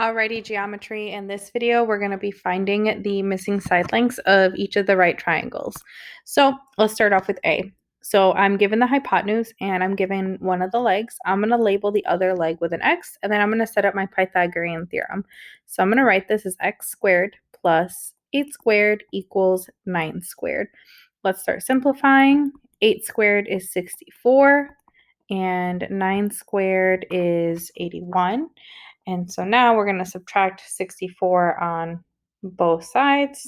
Alrighty, geometry. In this video, we're going to be finding the missing side lengths of each of the right triangles. So let's start off with A. So I'm given the hypotenuse and I'm given one of the legs. I'm going to label the other leg with an x, and then I'm going to set up my Pythagorean theorem. So I'm going to write this as x squared plus 8 squared equals 9 squared. Let's start simplifying. 8 squared is 64 and 9 squared is 81. And so now we're going to subtract 64 on both sides.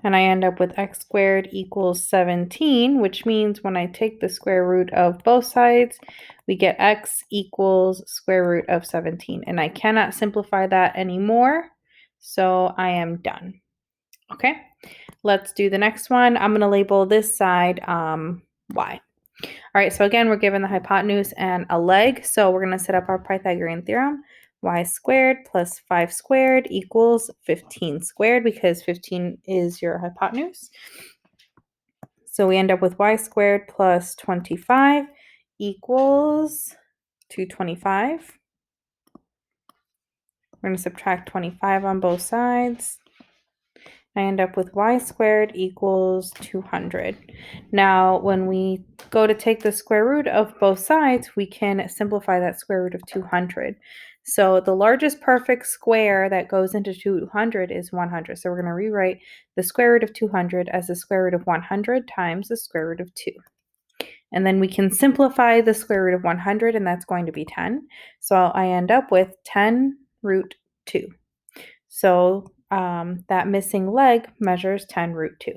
And I end up with x squared equals 17, which means when I take the square root of both sides, we get x equals square root of 17. And I cannot simplify that anymore, so I am done. Okay, let's do the next one. I'm going to label this side y. All right, so again, we're given the hypotenuse and a leg, so we're going to set up our Pythagorean theorem. Y squared plus 5 squared equals 15 squared, because 15 is your hypotenuse. So we end up with y squared plus 25 equals 225. We're going to subtract 25 on both sides. I end up with y squared equals 200. Now, when we go to take the square root of both sides, we can simplify that square root of 200. So the largest perfect square that goes into 200 is 100. So we're going to rewrite the square root of 200 as the square root of 100 times the square root of 2. And then we can simplify the square root of 100, and that's going to be 10. So I end up with 10 root 2. So that missing leg measures 10 root 2.